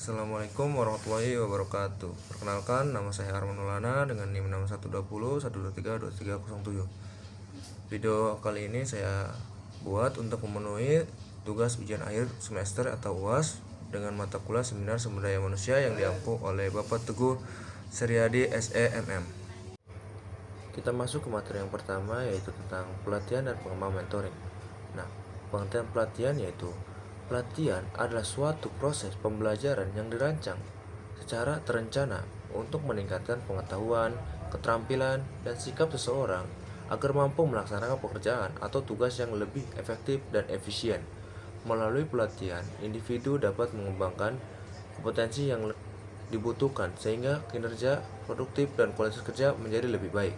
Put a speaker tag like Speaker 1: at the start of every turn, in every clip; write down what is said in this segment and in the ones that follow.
Speaker 1: Assalamualaikum warahmatullahi wabarakatuh. Perkenalkan, nama saya Arman Maulana dengan NIM 6120 123 2307. Video kali ini saya buat untuk memenuhi tugas ujian akhir semester atau UAS dengan mata kuliah Seminar Sumber Daya Manusia yang diampu oleh Bapak Teguh Suryadi SEMM. Kita masuk ke materi yang pertama, yaitu tentang pelatihan dan pengembangan mentoring. Nah, pengertian pelatihan yaitu pelatihan adalah suatu proses pembelajaran yang dirancang secara terencana untuk meningkatkan pengetahuan, keterampilan, dan sikap seseorang agar mampu melaksanakan pekerjaan atau tugas yang lebih efektif dan efisien. Melalui pelatihan, individu dapat mengembangkan kompetensi yang dibutuhkan sehingga kinerja produktif dan kualitas kerja menjadi lebih baik.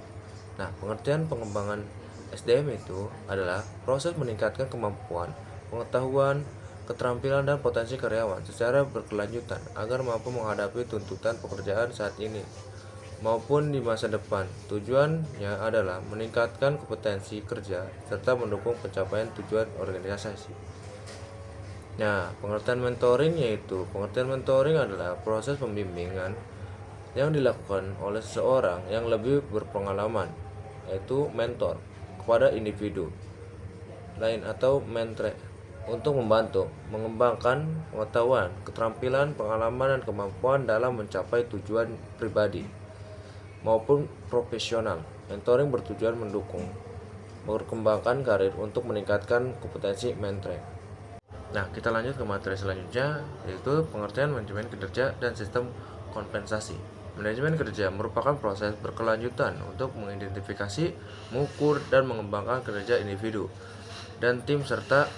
Speaker 1: Nah, pengertian pengembangan SDM itu adalah proses meningkatkan kemampuan, pengetahuan, keterampilan dan potensi karyawan secara berkelanjutan agar mampu menghadapi tuntutan pekerjaan saat ini maupun di masa depan. Tujuannya adalah meningkatkan kompetensi kerja serta mendukung pencapaian tujuan organisasi. Nah, pengertian mentoring adalah proses pembimbingan yang dilakukan oleh seseorang yang lebih berpengalaman, yaitu mentor, kepada individu lain atau mentre untuk membantu mengembangkan pengetahuan, keterampilan, pengalaman, dan kemampuan dalam mencapai tujuan pribadi maupun profesional. Mentoring bertujuan mendukung mengembangkan karir untuk meningkatkan kompetensi mentre. Nah, kita lanjut ke materi selanjutnya, yaitu pengertian manajemen kinerja dan sistem kompensasi. Manajemen kerja merupakan proses berkelanjutan untuk mengidentifikasi, mengukur, dan mengembangkan kinerja individu dan tim serta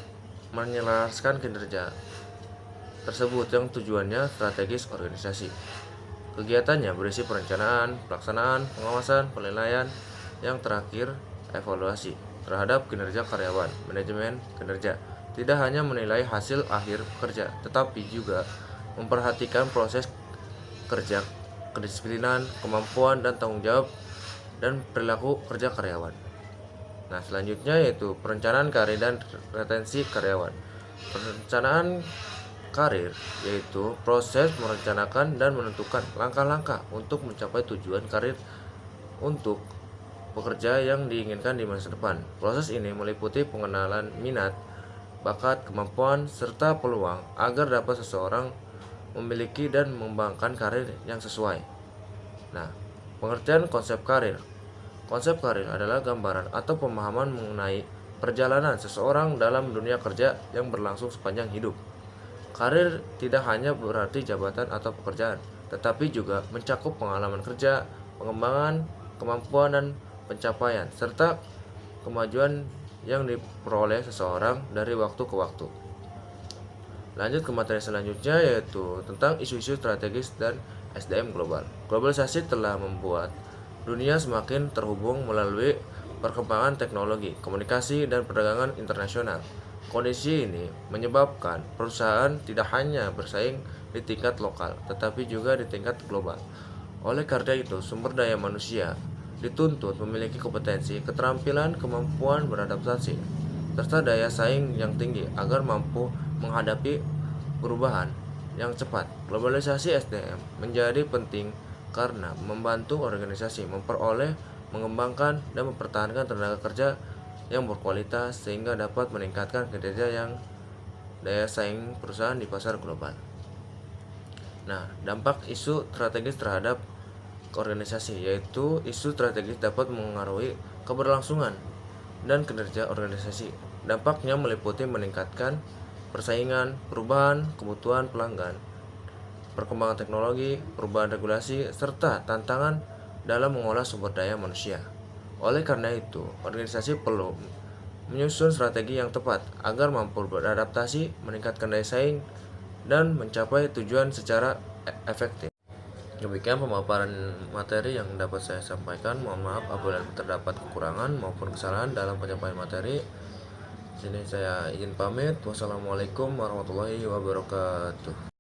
Speaker 1: menyelaraskan kinerja tersebut yang tujuannya strategis organisasi. Kegiatannya berisi perencanaan, pelaksanaan, pengawasan, penilaian, yang terakhir evaluasi terhadap kinerja karyawan. Manajemen kinerja tidak hanya menilai hasil akhir kerja, tetapi juga memperhatikan proses kerja, kedisiplinan, kemampuan dan tanggung jawab dan perilaku kerja karyawan. Nah, selanjutnya yaitu perencanaan karir dan retensi karyawan. Perencanaan karir yaitu proses merencanakan dan menentukan langkah-langkah untuk mencapai tujuan karir untuk pekerja yang diinginkan di masa depan. Proses ini meliputi pengenalan minat, bakat, kemampuan, serta peluang agar dapat seseorang memiliki dan mengembangkan karir yang sesuai. Nah, pengertian konsep karir. Konsep karir adalah gambaran atau pemahaman mengenai perjalanan seseorang dalam dunia kerja yang berlangsung sepanjang hidup. Karir tidak hanya berarti jabatan atau pekerjaan, tetapi juga mencakup pengalaman kerja, pengembangan, kemampuan dan pencapaian, serta kemajuan yang diperoleh seseorang dari waktu ke waktu. Lanjut ke materi selanjutnya, yaitu tentang isu-isu strategis dan SDM global. Globalisasi telah membuat dunia semakin terhubung melalui perkembangan teknologi, komunikasi, dan perdagangan internasional. Kondisi ini menyebabkan perusahaan tidak hanya bersaing di tingkat lokal, tetapi juga di tingkat global. Oleh karena itu, sumber daya manusia dituntut memiliki kompetensi, keterampilan, kemampuan beradaptasi, serta daya saing yang tinggi agar mampu menghadapi perubahan yang cepat. Globalisasi SDM menjadi penting karena membantu organisasi memperoleh, mengembangkan, dan mempertahankan tenaga kerja yang berkualitas sehingga dapat meningkatkan kinerja yang daya saing perusahaan di pasar global. Nah, dampak isu strategis terhadap organisasi, yaitu isu strategis dapat mengaruhi keberlangsungan dan kinerja organisasi. Dampaknya meliputi meningkatkan persaingan, perubahan kebutuhan pelanggan, perkembangan teknologi, perubahan regulasi, serta tantangan dalam mengolah sumber daya manusia. Oleh karena itu, organisasi perlu menyusun strategi yang tepat agar mampu beradaptasi, meningkatkan daya saing, dan mencapai tujuan secara efektif. Demikian pemaparan materi yang dapat saya sampaikan. Mohon maaf apabila terdapat kekurangan maupun kesalahan dalam penyampaian materi. Sini saya izin pamit. Wassalamualaikum warahmatullahi wabarakatuh.